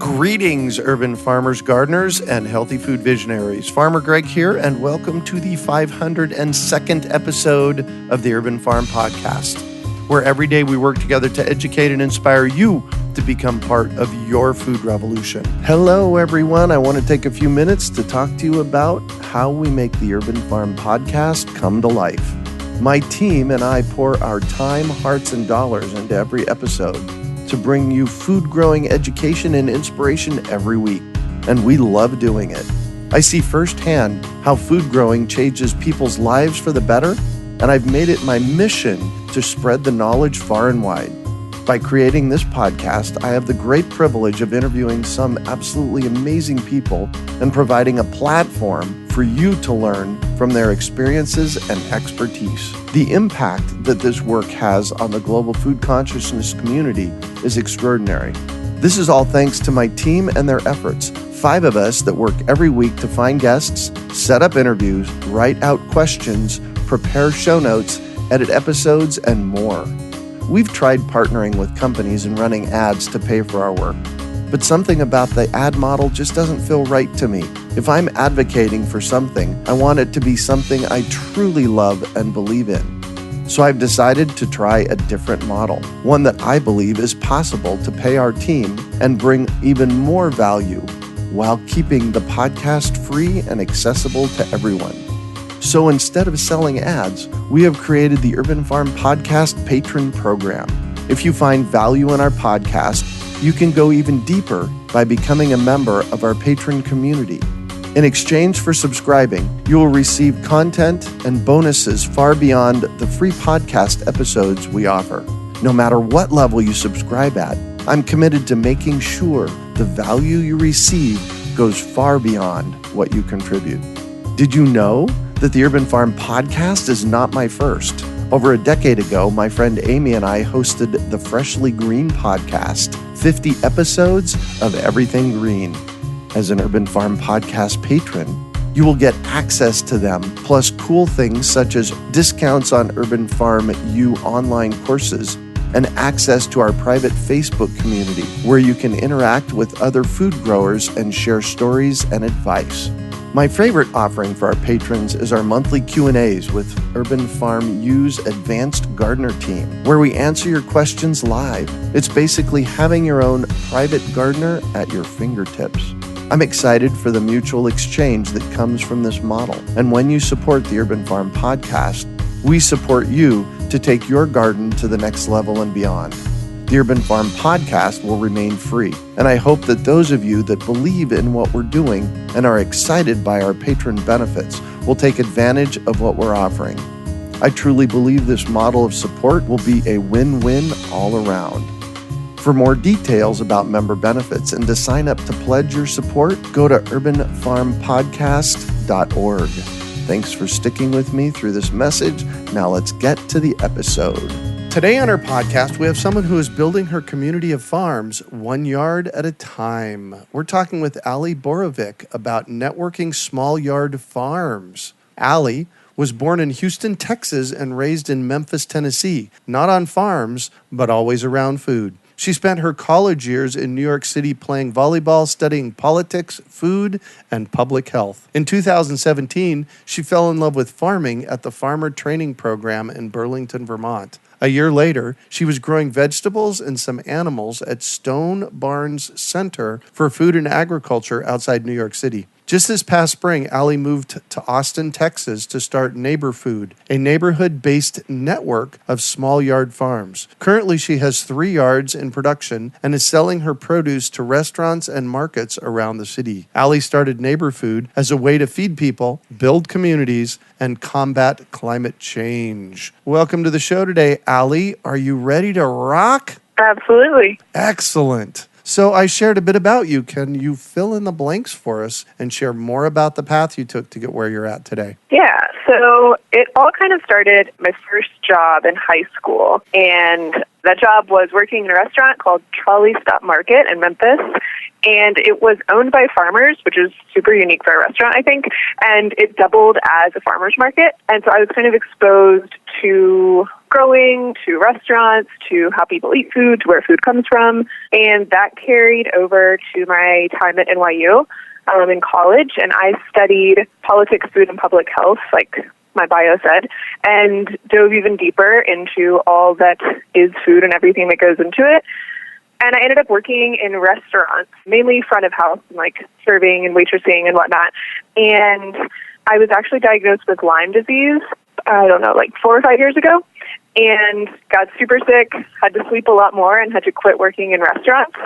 Greetings, urban farmers, gardeners, and healthy food visionaries. Farmer Greg here, and welcome to the 502nd episode of the Urban Farm Podcast, where every day we work together to educate and inspire you to become part of your food revolution. Hello, everyone. I want to take a few minutes to talk to you about how we make the Urban Farm Podcast come to life. My team and I pour our time, hearts, and dollars into every episode to bring you food growing education and inspiration every week, and we love doing it. I see firsthand how food growing changes people's lives for the better, and I've made it my mission to spread the knowledge far and wide. By creating this podcast, I have the great privilege of interviewing some absolutely amazing people and providing a platform for you to learn from their experiences and expertise. The impact that this work has on the global food consciousness community is extraordinary. This is all thanks to my team and their efforts. 5 of us that work every week to find guests, set up interviews, write out questions, prepare show notes, edit episodes, and more. We've tried partnering with companies and running ads to pay for our work, but something about the ad model just doesn't feel right to me. If I'm advocating for something, I want it to be something I truly love and believe in. So I've decided to try a different model, one that I believe is possible to pay our team and bring even more value while keeping the podcast free and accessible to everyone. So instead of selling ads, we have created the Urban Farm Podcast Patron Program. If you find value in our podcast, you can go even deeper by becoming a member of our patron community. In exchange for subscribing, you will receive content and bonuses far beyond the free podcast episodes we offer. No matter what level you subscribe at, I'm committed to making sure the value you receive goes far beyond what you contribute. Did you know that the Urban Farm Podcast is not my first? Over a decade ago, my friend Amy and I hosted the Freshly Green Podcast, 50 episodes of everything green. As an Urban Farm Podcast patron, you will get access to them, plus cool things such as discounts on Urban Farm U online courses and access to our private Facebook community where you can interact with other food growers and share stories and advice. My favorite offering for our patrons is our monthly Q&As with Urban Farm U's Advanced Gardener team, where we answer your questions live. It's basically having your own private gardener at your fingertips. I'm excited for the mutual exchange that comes from this model. And when you support the Urban Farm Podcast, we support you to take your garden to the next level and beyond. The Urban Farm Podcast will remain free, and I hope that those of you that believe in what we're doing and are excited by our patron benefits will take advantage of what we're offering. I truly believe this model of support will be a win-win all around. For more details about member benefits and to sign up to pledge your support, go to urbanfarmpodcast.org. Thanks for sticking with me through this message. Now let's get to the episode. Today on our podcast, we have someone who is building her community of farms 1 yard at a time. We're talking with Allie Borovik about networking small yard farms. Allie was born in Houston, Texas, and raised in Memphis, Tennessee, not on farms, but always around food. She spent her college years in New York City playing volleyball, studying politics, food, and public health. In 2017, she fell in love with farming at the Farmer Training Program in Burlington, Vermont. A year later, she was growing vegetables and some animals at Stone Barns Center for Food and Agriculture outside New York City. Just this past spring, Allie moved to Austin, Texas to start Neighborfood, a neighborhood-based network of small yard farms. Currently, she has 3 yards in production and is selling her produce to restaurants and markets around the city. Allie started Neighborfood as a way to feed people, build communities, and combat climate change. Welcome to the show today, Allie. Are you ready to rock? Absolutely. Excellent. So I shared a bit about you. Can you fill in the blanks for us and share more about the path you took to get where you're at today? Yeah, so it all kind of started my first job in high school, and that job was working in a restaurant called Trolley Stop Market in Memphis, and it was owned by farmers, which is super unique for a restaurant, I think, and it doubled as a farmer's market, and so I was kind of exposed to growing, to restaurants, to how people eat food, to where food comes from. And that carried over to my time at NYU in college. And I studied politics, food, and public health, like my bio said, and dove even deeper into all that is food and everything that goes into it. And I ended up working in restaurants, mainly front of house, and like serving and waitressing and whatnot. And I was actually diagnosed with Lyme disease, I don't know, like 4 or 5 years ago, and got super sick, had to sleep a lot more, and had to quit working in restaurants.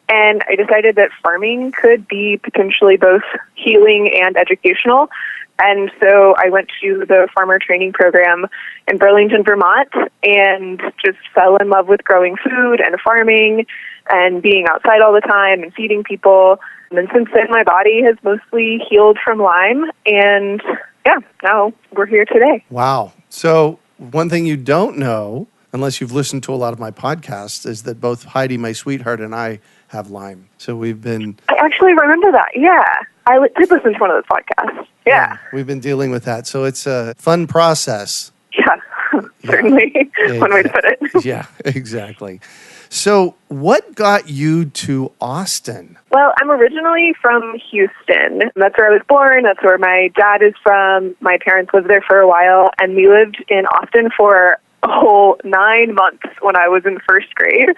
And I decided that farming could be potentially both healing and educational. And so I went to the farmer training program in Burlington, Vermont, and just fell in love with growing food and farming and being outside all the time and feeding people. And then since then, my body has mostly healed from Lyme. And yeah, now we're here today. Wow. So one thing you don't know, unless you've listened to a lot of my podcasts, is that both Heidi, my sweetheart, and I have Lyme. So we've been... I actually remember that, yeah. I did listen to one of those podcasts. Yeah. We've been dealing with that. So it's a fun process. Yeah, certainly. One way to put it. Yeah, exactly. So what got you to Austin? Well, I'm originally from Houston. That's where I was born. That's where my dad is from. My parents lived there for a while, and we lived in Austin for a whole 9 months when I was in first grade.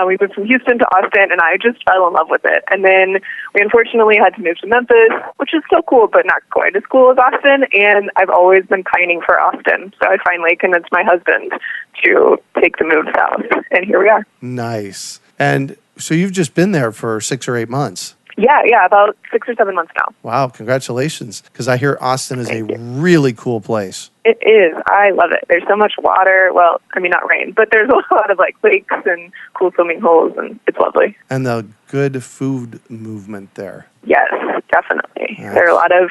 We moved from Houston to Austin, and I just fell in love with it. And then we unfortunately had to move to Memphis, which is still cool, but not quite as cool as Austin. And I've always been pining for Austin. So I finally convinced my husband to take the move south. And here we are. Nice. And so you've just been there for 6 or 8 months. Yeah, about 6 or 7 months now. Wow, congratulations. Because I hear Austin is a really cool place. It is. I love it. There's so much water. Well, I mean, not rain, but there's a lot of like lakes and cool swimming holes, and it's lovely. And the good food movement there. Yes, definitely. Nice. There are a lot of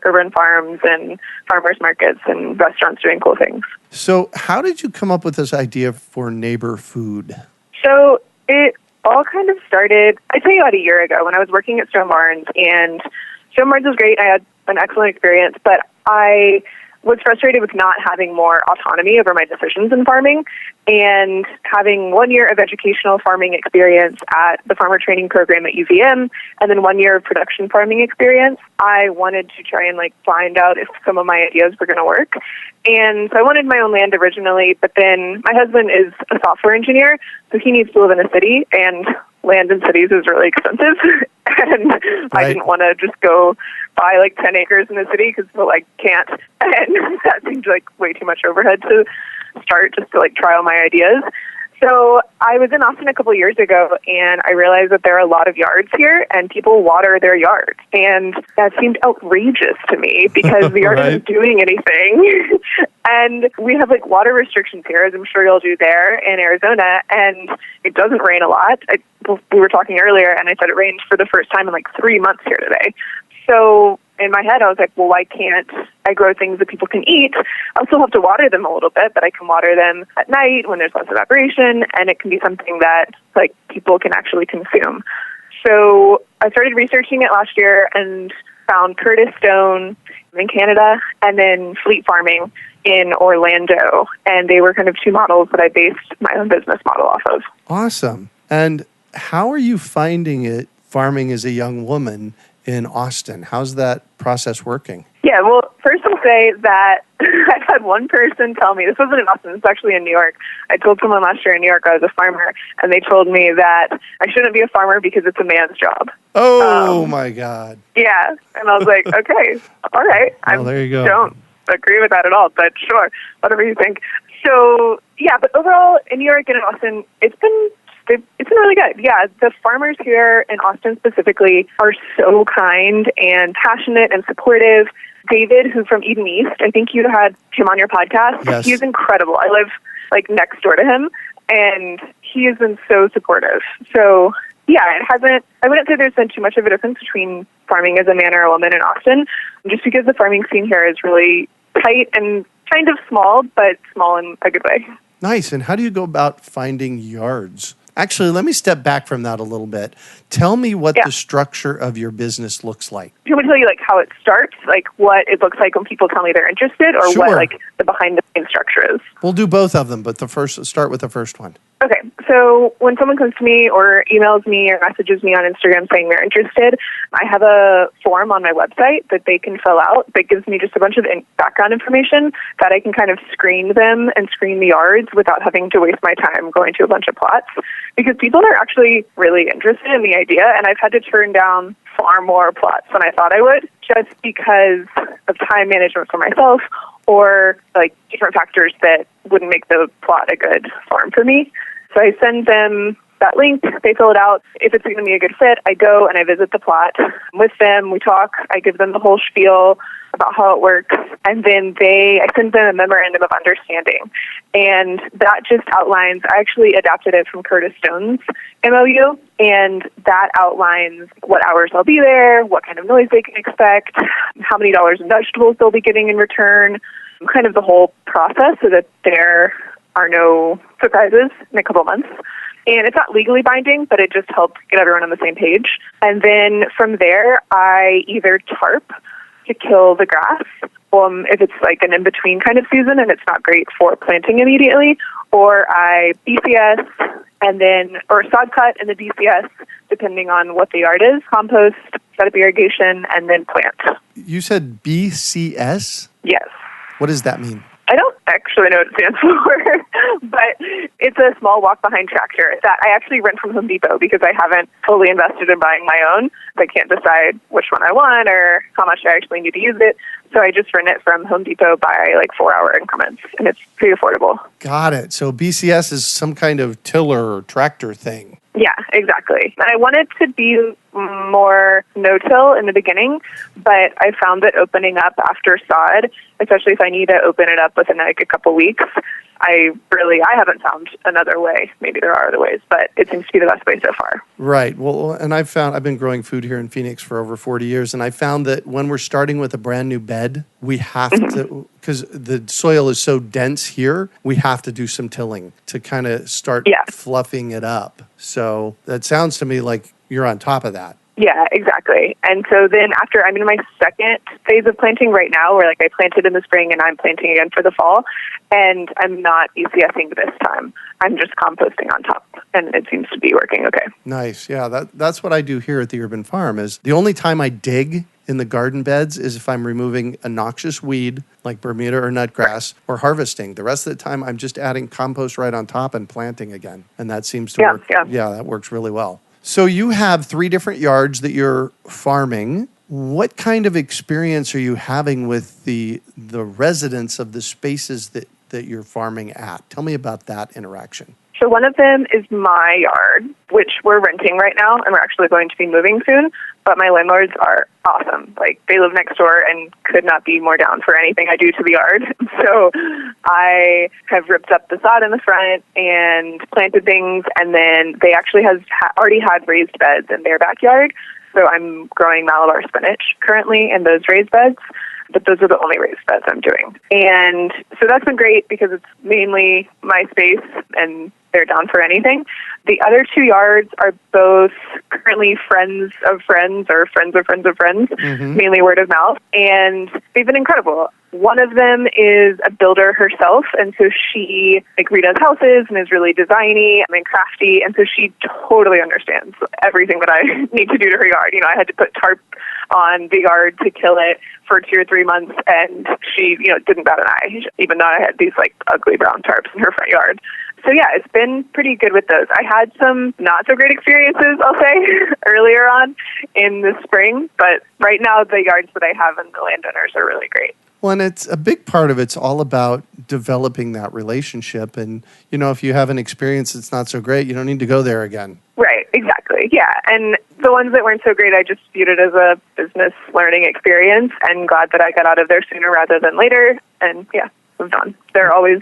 urban farms and farmers markets and restaurants doing cool things. So how did you come up with this idea for Neighborfood? So it all kind of started, I'd say about a year ago when I was working at Stone Barns, and Stone Barns was great. I had an excellent experience, but I was frustrated with not having more autonomy over my decisions in farming, and having 1 year of educational farming experience at the farmer training program at UVM, and then 1 year of production farming experience. I wanted to try and find out if some of my ideas were going to work. And so I wanted my own land originally, but then my husband is a software engineer, so he needs to live in a city, and land in cities is really expensive. And right. I didn't want to just go buy 10 acres in a city because I can't. And that seemed way too much overhead to start just to try all my ideas. So I was in Austin a couple of years ago, and I realized that there are a lot of yards here, and people water their yards. And that seemed outrageous to me because the yard right. isn't doing anything. And we have water restrictions here, as I'm sure you'll do there in Arizona, and it doesn't rain a lot. We were talking earlier, and I said it rained for the first time in 3 months here today. So in my head, I was like, well, why can't I grow things that people can eat? I'll still have to water them a little bit, but I can water them at night when there's less evaporation, and it can be something that people can actually consume. So I started researching it last year and found Curtis Stone in Canada and then Fleet Farming in Orlando, and they were kind of two models that I based my own business model off of. Awesome. And how are you finding it farming as a young woman in Austin? How's that process working? Yeah, well, first I'll say that I've had one person tell me, this wasn't in Austin, this was actually in New York. I told someone last year in New York I was a farmer, and they told me that I shouldn't be a farmer because it's a man's job. Oh, my God. Yeah, and I was like, okay, all right. Well, there you go. I don't agree with that at all, but sure, whatever you think. So, yeah, but overall, in New York and in Austin, it's been really good. Yeah, the farmers here in Austin specifically are so kind and passionate and supportive. David, who's from Eden East, I think you had him on your podcast. Yes. He's incredible. I live next door to him, and he has been so supportive. So, yeah, I wouldn't say there's been too much of a difference between farming as a man or a woman in Austin, just because the farming scene here is really tight and kind of small, but small in a good way. Nice. And how do you go about finding yards Actually, let me step back from that a little bit. Tell me what the structure of your business looks like. Do you want me to tell you how it starts, what it looks like when people tell me they're interested, or Sure. what the behind the scenes structure is? We'll do both of them, but start with the first one. Okay, so when someone comes to me or emails me or messages me on Instagram saying they're interested, I have a form on my website that they can fill out that gives me just a bunch of background information that I can kind of screen them and screen the yards without having to waste my time going to a bunch of plots, because people are actually really interested in the idea, and I've had to turn down far more plots than I thought I would just because of time management for myself or different factors that wouldn't make the plot a good farm for me. So I send them that link, they fill it out. If it's going to be a good fit, I go and I visit the plot with them. We talk. I give them the whole spiel about how it works. And then I send them a memorandum of understanding. And that just outlines, I actually adapted it from Curtis Stone's MOU. And that outlines what hours I'll be there, what kind of noise they can expect, how many dollars in vegetables they'll be getting in return, kind of the whole process so that there are no surprises in a couple months. And it's not legally binding, but it just helps get everyone on the same page. And then from there, I either tarp to kill the grass, if it's an in-between kind of season and it's not great for planting immediately, or I BCS or sod cut in the BCS, depending on what the yard is, compost, set up irrigation, and then plant. You said BCS? Yes. What does that mean? I don't actually know what it stands for, but it's a small walk-behind tractor that I actually rent from Home Depot because I haven't fully invested in buying my own. I can't decide which one I want or how much I actually need to use it. So I just rent it from Home Depot by 4-hour increments, and it's pretty affordable. Got it. So BCS is some kind of tiller or tractor thing. Yeah, exactly. I wanted to be more no-till in the beginning, but I found that opening up after sod, especially if I need to open it up within a couple weeks, I haven't found another way. Maybe there are other ways, but it seems to be the best way so far. Right. Well, and I've been growing food here in Phoenix for over 40 years, and I found that when we're starting with a brand new bed, we have to, because the soil is so dense here, we have to do some tilling to kind of start fluffing it up. So that sounds to me like you're on top of that. Yeah, exactly. And so then after, I'm in my second phase of planting right now, where I planted in the spring and I'm planting again for the fall, and I'm not BCSing this time. I'm just composting on top, and it seems to be working okay. Nice. Yeah, that's what I do here at the Urban Farm. Is the only time I dig in the garden beds is if I'm removing a noxious weed like Bermuda or nutgrass or harvesting. The rest of the time, I'm just adding compost right on top and planting again, and that seems to work. Yeah, that works really well. So you have 3 different yards that you're farming. What kind of experience are you having with the residents of the spaces that you're farming at? Tell me about that interaction. So one of them is my yard, which we're renting right now, and we're actually going to be moving soon. But my landlords are awesome. They live next door and could not be more down for anything I do to the yard. So I have ripped up the sod in the front and planted things, and then they actually already had raised beds in their backyard. So I'm growing Malabar spinach currently in those raised beds. But those are the only raised beds I'm doing. And so that's been great because it's mainly my space and they're down for anything. The other 2 yards are both currently friends of friends or friends of friends of friends, mainly word of mouth. And they've been incredible. One of them is a builder herself, and so she redoes houses and is really designy and crafty, and so she totally understands everything that I need to do to her yard. I had to put tarp on the yard to kill it for 2 or 3 months, and she, didn't bat an eye, even though I had these ugly brown tarps in her front yard. So yeah, it's been pretty good with those. I had some not so great experiences, I'll say, earlier on in the spring, but right now the yards that I have and the landowners are really great. Well, and it's a big part of it's all about developing that relationship. And, if you have an experience that's not so great, you don't need to go there again. Right, exactly. Yeah. And the ones that weren't so great, I just viewed it as a business learning experience and glad that I got out of there sooner rather than later. And yeah, moved on. There always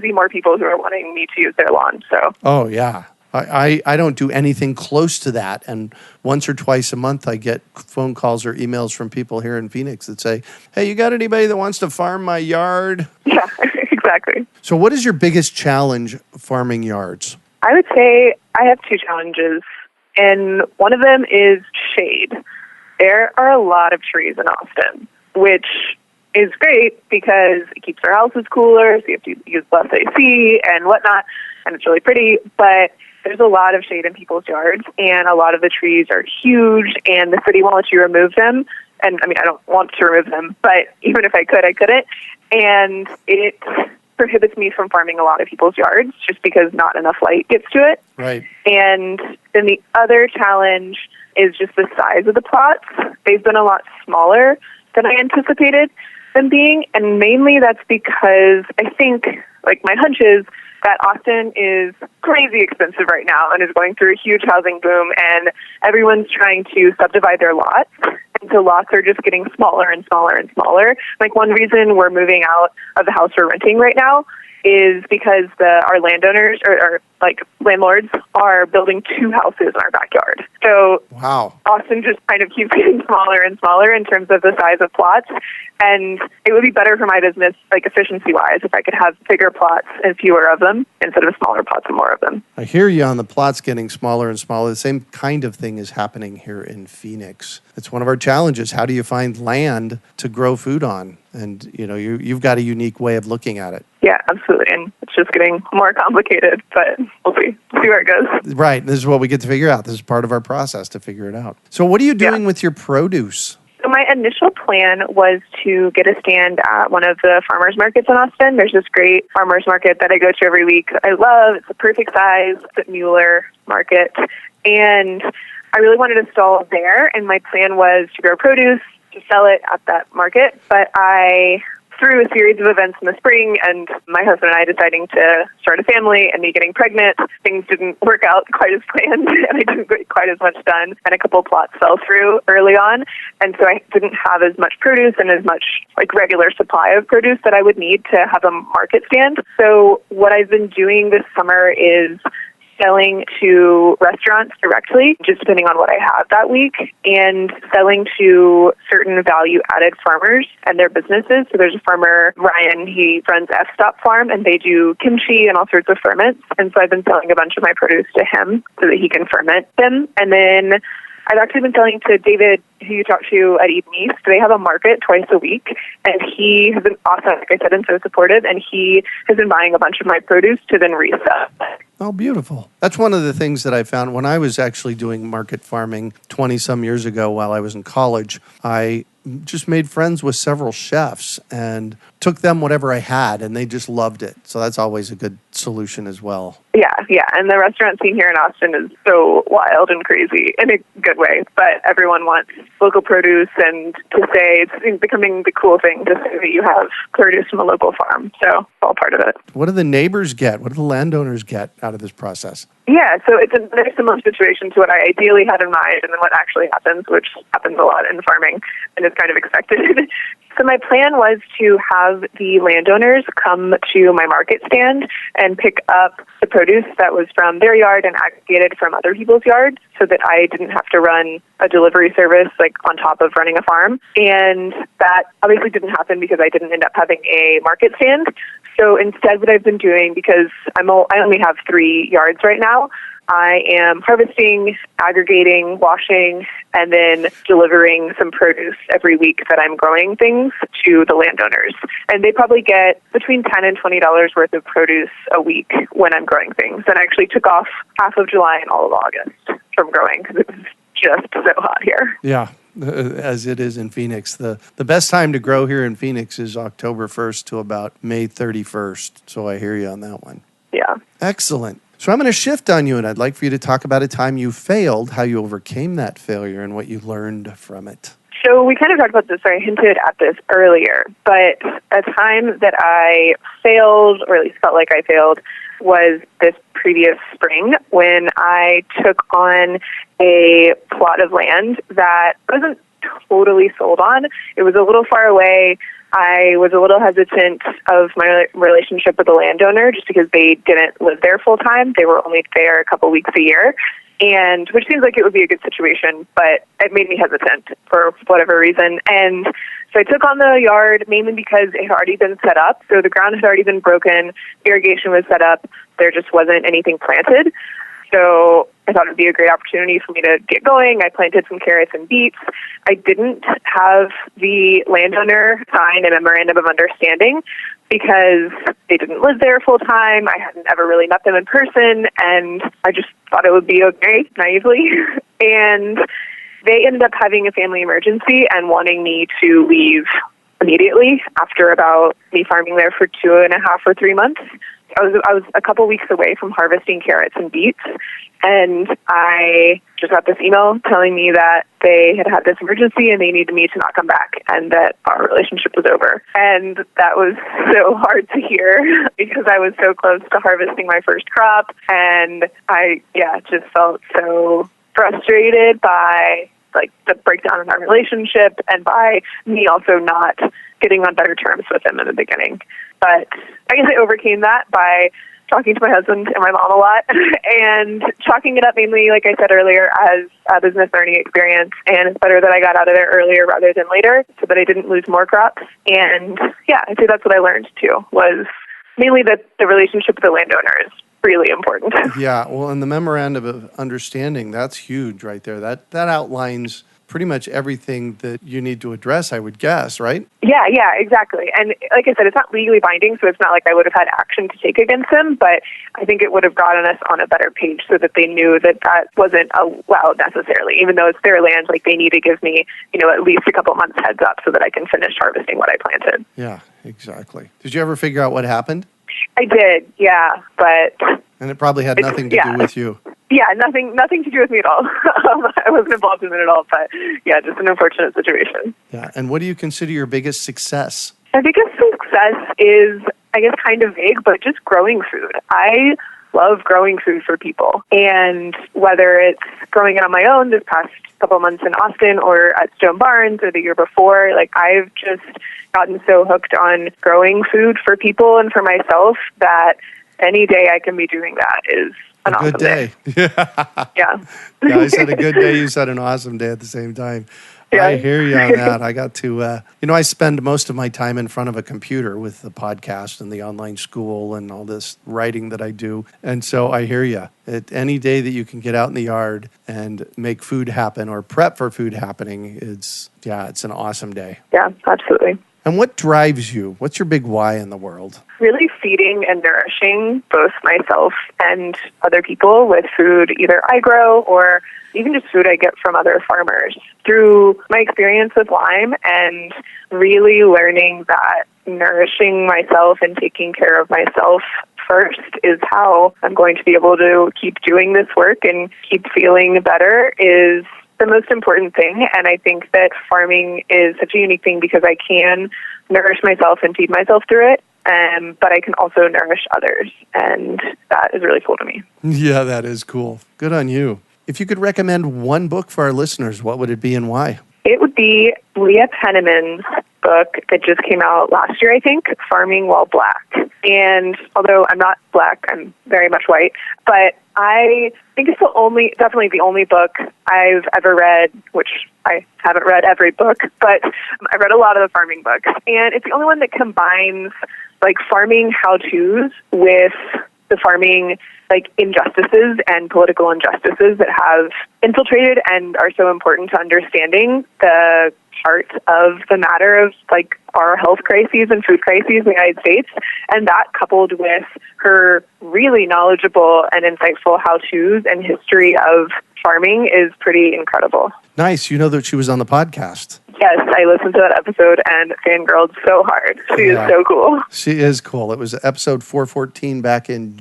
be more people who are wanting me to use their lawn. So. Oh, yeah. I don't do anything close to that. And once or twice a month, I get phone calls or emails from people here in Phoenix that say, hey, you got anybody that wants to farm my yard? Yeah, exactly. So what is your biggest challenge farming yards? I would say I have two challenges, and one of them is shade. There are a lot of trees in Austin, which is great because it keeps our houses cooler, so you have to use less AC and whatnot, and it's really pretty, but there's a lot of shade in people's yards, and a lot of the trees are huge, and the city won't let you remove them. And, I mean, I don't want to remove them, but even if I could, I couldn't. And it prohibits me from farming a lot of people's yards just because not enough light gets to it. Right. And then the other challenge is just the size of the plots. They've been a lot smaller than I anticipated them being, and mainly that's because I think, like, my hunch is that Austin is crazy expensive right now and is going through a huge housing boom, and everyone's trying to subdivide their lots. And so lots are just getting smaller and smaller and smaller. Like, one reason we're moving out of the house we're renting right now is because our landowners or like landlords are building two houses in our backyard. So wow. Austin just kind of keeps getting smaller and smaller in terms of the size of plots. And it would be better for my business, like efficiency-wise, if I could have bigger plots and fewer of them instead of smaller plots and more of them. I hear you on the plots getting smaller and smaller. The same kind of thing is happening here in Phoenix. It's one of our challenges. How do you find land to grow food on? And, you know, you've got a unique way of looking at it. Yeah, absolutely. And it's just getting more complicated, but we'll see where it goes. Right. This is what we get to figure out. This is part of our process to figure it out. So what are you doing with your produce? So my initial plan was to get a stand at one of the farmers markets in Austin. There's this great farmers market that I go to every week. I love. It's the perfect size. It's at Mueller Market. And I really wanted to stall there, and my plan was to grow produce, to sell it at that market. But through a series of events in the spring and my husband and I deciding to start a family and me getting pregnant, things didn't work out quite as planned, and I didn't get quite as much done, and a couple plots fell through early on, and so I didn't have as much produce and as much like regular supply of produce that I would need to have a market stand. So what I've been doing this summer is selling to restaurants directly, just depending on what I have that week, and selling to certain value-added farmers and their businesses. So there's a farmer, Ryan, he runs F-Stop Farm, and they do kimchi and all sorts of ferments. And so I've been selling a bunch of my produce to him so that he can ferment them. And then I've actually been selling to David, who you talked to at Eden East. They have a market twice a week, and he has been awesome, like I said, and so supportive, and he has been buying a bunch of my produce to then resell. Oh, beautiful. That's one of the things that I found when I was actually doing market farming 20-some years ago while I was in college. I just made friends with several chefs and took them whatever I had, and they just loved it. So that's always a good solution as well. Yeah. And the restaurant scene here in Austin is so wild and crazy in a good way. But everyone wants local produce, and to say it's becoming the cool thing to say that you have produce from a local farm. So it's all part of it. What do the neighbors get? What do the landowners get out of this process? Yeah, so it's a very similar situation to what I ideally had in mind and then what actually happens, which happens a lot in farming and is kind of expected. So my plan was to have the landowners come to my market stand and pick up the produce that was from their yard and aggregated from other people's yards so that I didn't have to run a delivery service like on top of running a farm. And that obviously didn't happen because I didn't end up having a market stand. So instead what I've been doing, because I only have 3 yards right now, I am harvesting, aggregating, washing, and then delivering some produce every week that I'm growing things to the landowners. And they probably get between $10 and $20 worth of produce a week when I'm growing things. And I actually took off half of July and all of August from growing because it was just so hot here. Yeah. As it is in Phoenix. The best time to grow here in Phoenix is October 1st to about May 31st. So I hear you on that one. Yeah. Excellent. So I'm going to shift on you, and I'd like for you to talk about a time you failed, how you overcame that failure, and what you learned from it. So we kind of talked about this, or I hinted at this earlier, but a time that I failed, or at least felt like I failed, was this previous spring when I took on a plot of land that I wasn't totally sold on. It was a little far away. I was a little hesitant of my relationship with the landowner just because they didn't live there full time. They were only there a couple weeks a year, and which seems like it would be a good situation, but it made me hesitant for whatever reason. And So I took on the yard mainly because it had already been set up. So the ground had already been broken, irrigation was set up, there just wasn't anything planted. So I thought it would be a great opportunity for me to get going. I planted some carrots and beets. I didn't have the landowner sign a memorandum of understanding because they didn't live there full time. I hadn't ever really met them in person, and I just thought it would be okay, naively. And they ended up having a family emergency and wanting me to leave immediately after about me farming there for 2.5 or 3 months. I was a couple weeks away from harvesting carrots and beets, and I just got this email telling me that they had this emergency and they needed me to not come back and that our relationship was over. And that was so hard to hear because I was so close to harvesting my first crop, and I just felt so frustrated by the breakdown in our relationship and by me also not getting on better terms with him in the beginning. But I guess I overcame that by talking to my husband and my mom a lot and chalking it up mainly, like I said earlier, as a business learning experience. And it's better that I got out of there earlier rather than later so that I didn't lose more crops. And I'd say that's what I learned too, was mainly that the relationship with the landowner is really important. Yeah, well, and the memorandum of understanding, that's huge right there. That outlines pretty much everything that you need to address, I would guess, right? Yeah, exactly. And like I said, it's not legally binding, so it's not like I would have had action to take against them, but I think it would have gotten us on a better page so that they knew that wasn't allowed necessarily. Even though it's their land, they need to give me, at least a couple months heads up so that I can finish harvesting what I planted. Yeah, exactly. Did you ever figure out what happened? I did, yeah, but... And it probably had nothing to do with you. Yeah, nothing to do with me at all. I wasn't involved in it at all, but just an unfortunate situation. Yeah, and what do you consider your biggest success? My biggest success is, I guess, kind of vague, but just growing food. I love growing food for people, and whether it's growing it on my own this past couple months in Austin or at Stone Barns or the year before, I've just gotten so hooked on growing food for people and for myself that any day I can be doing that is an awesome day. Yeah. I said a good day, you said an awesome day at the same time. Yeah. I hear you on that. I got to, I spend most of my time in front of a computer with the podcast and the online school and all this writing that I do. And so I hear you. Any day that you can get out in the yard and make food happen or prep for food happening, it's an awesome day. Yeah, absolutely. And what drives you? What's your big why in the world? Really feeding and nourishing both myself and other people with food either I grow or even just food I get from other farmers. Through my experience with Lyme and really learning that nourishing myself and taking care of myself first is how I'm going to be able to keep doing this work and keep feeling better is the most important thing. And I think that farming is such a unique thing because I can nourish myself and feed myself through it, but I can also nourish others. And that is really cool to me. Yeah, that is cool. Good on you. If you could recommend one book for our listeners, what would it be and why? It would be Leah Penniman's book that just came out last year, I think, Farming While Black. And although I'm not black, I'm very much white, but I think it's definitely the only book I've ever read, which I haven't read every book, but I read a lot of the farming books. And it's the only one that combines farming how-tos with the farming injustices and political injustices that have infiltrated and are so important to understanding the heart of the matter of our health crises and food crises in the United States. And that coupled with her really knowledgeable and insightful how-tos and history of farming is pretty incredible. Nice. You know that she was on the podcast. Yes, I listened to that episode and fangirled so hard. She is so cool. She is cool. It was episode 414 back in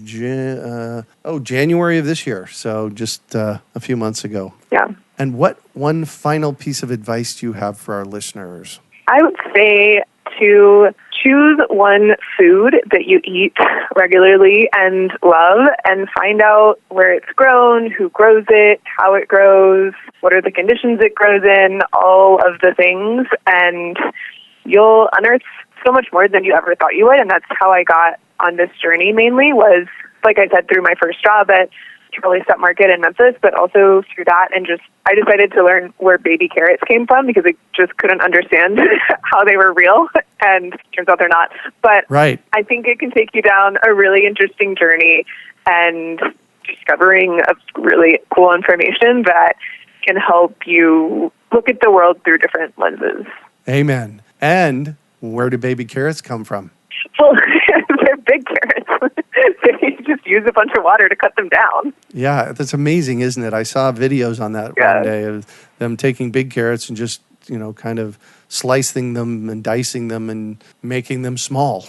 January of this year. So just a few months ago. Yeah. And what one final piece of advice do you have for our listeners? I would say to choose one food that you eat regularly and love and find out where it's grown, who grows it, how it grows, what are the conditions it grows in, all of the things, and you'll unearth so much more than you ever thought you would. And that's how I got on this journey mainly was, like I said, through my first job at Trolley Stop Market in Memphis, but also through that, and just I decided to learn where baby carrots came from because I just couldn't understand how they were real, and turns out they're not. But Right. I think it can take you down a really interesting journey and discovering of really cool information that can help you look at the world through different lenses. Amen. And where do baby carrots come from? Well, they're big carrots. You just use a bunch of water to cut them down. Yeah, that's amazing, isn't it? I saw videos on that one day of them taking big carrots and just, kind of slicing them and dicing them and making them small.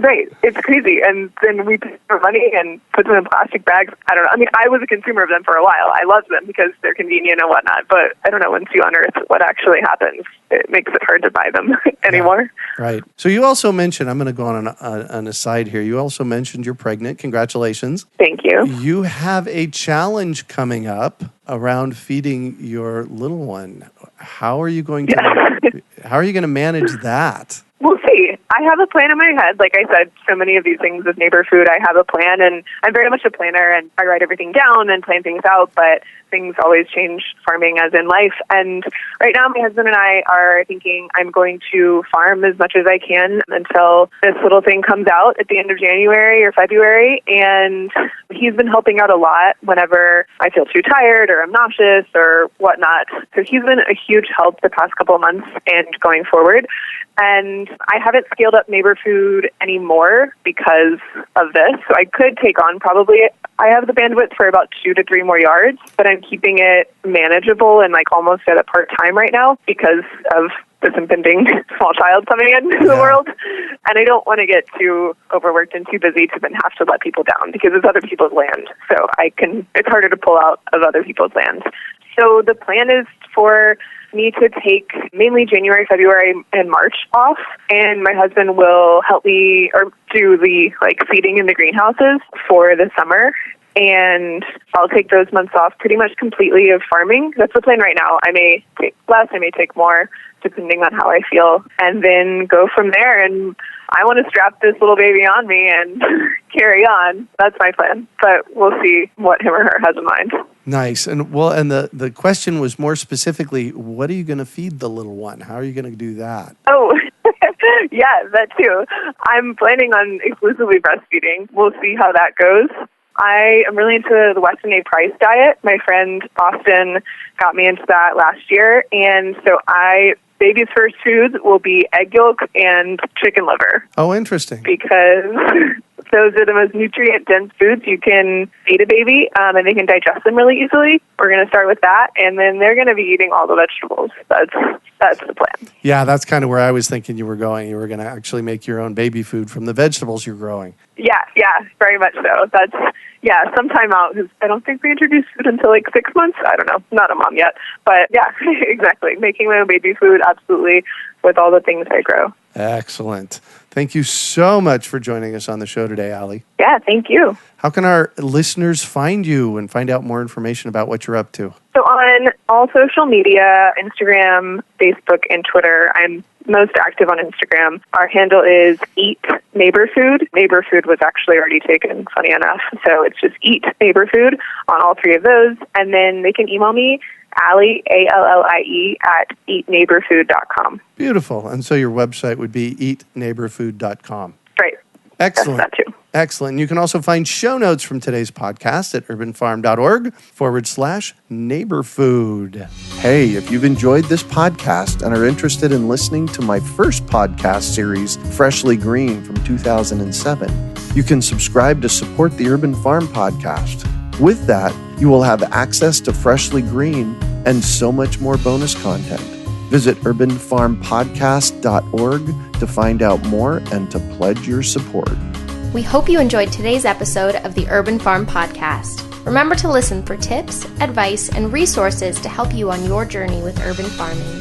Right. It's crazy. And then we pay for money and put them in plastic bags. I don't know. I mean, I was a consumer of them for a while. I love them because they're convenient and whatnot. But I don't know, once you unearth what actually happens, it makes it hard to buy them anymore. Yeah, right. So you also mentioned, I'm going to go on an aside here. You also mentioned you're pregnant. Congratulations. Thank you. You have a challenge coming up around feeding your little one. How are you going to manage that? We'll see. I have a plan in my head. Like I said, so many of these things with Neighborfood, I have a plan, and I'm very much a planner, and I write everything down and plan things out, but things always change, farming as in life. And right now, my husband and I are thinking I'm going to farm as much as I can until this little thing comes out at the end of January or February. And he's been helping out a lot whenever I feel too tired or I'm nauseous or whatnot. So he's been a huge help the past couple of months and going forward. And I haven't scaled up Neighborfood anymore because of this. So I could take on I have the bandwidth for about 2 to 3 more yards, but I'm keeping it manageable and like almost at a part-time right now because of this impending small child coming into the world. And I don't want to get too overworked and too busy to then have to let people down because it's other people's land. So it's harder to pull out of other people's land. So the plan is for me to take mainly January, February, and March off, and my husband will help me or do the feeding in the greenhouses for the summer. And I'll take those months off pretty much completely of farming. That's the plan right now. I may take less, I may take more, depending on how I feel, and then go from there. And I want to strap this little baby on me and carry on. That's my plan. But we'll see what him or her has in mind. Nice. And the question was more specifically, what are you going to feed the little one? How are you going to do that? Oh, yeah, that too. I'm planning on exclusively breastfeeding. We'll see how that goes. I am really into the Weston A. Price diet. My friend Austin got me into that last year. And so baby's first foods will be egg yolk and chicken liver. Oh, interesting. Because those are the most nutrient-dense foods you can feed a baby, and they can digest them really easily. We're going to start with that, and then they're going to be eating all the vegetables. That's the plan. Yeah, that's kind of where I was thinking you were going. You were going to actually make your own baby food from the vegetables you're growing. Yeah, very much so. That's some time out. I don't think we introduced food until 6 months. I don't know. Not a mom yet. But yeah, exactly. Making my own baby food, absolutely, with all the things I grow. Excellent. Thank you so much for joining us on the show today, Allie. Yeah, thank you. How can our listeners find you and find out more information about what you're up to? So on all social media, Instagram, Facebook, and Twitter, I'm most active on Instagram. Our handle is Eat Neighborfood. Neighborfood was actually already taken, funny enough. So it's just Eat Neighborfood on all 3 of those. And then they can email me, Allie, ALLIE, at eatneighborfood.com. Beautiful. And so your website would be eatneighborfood.com. Right. Excellent. That's that too. Excellent. And you can also find show notes from today's podcast at urbanfarm.org/neighborfood. Hey, if you've enjoyed this podcast and are interested in listening to my first podcast series, Freshly Green from 2007, you can subscribe to support the Urban Farm Podcast. With that, you will have access to Freshly Green and so much more bonus content. Visit urbanfarmpodcast.org to find out more and to pledge your support. We hope you enjoyed today's episode of the Urban Farm Podcast. Remember to listen for tips, advice, and resources to help you on your journey with urban farming.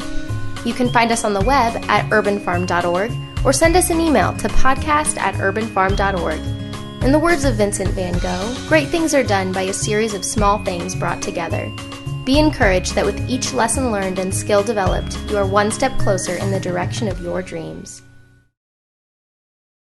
You can find us on the web at urbanfarm.org or send us an email to podcast@urbanfarm.org. In the words of Vincent van Gogh, great things are done by a series of small things brought together. Be encouraged that with each lesson learned and skill developed, you are one step closer in the direction of your dreams.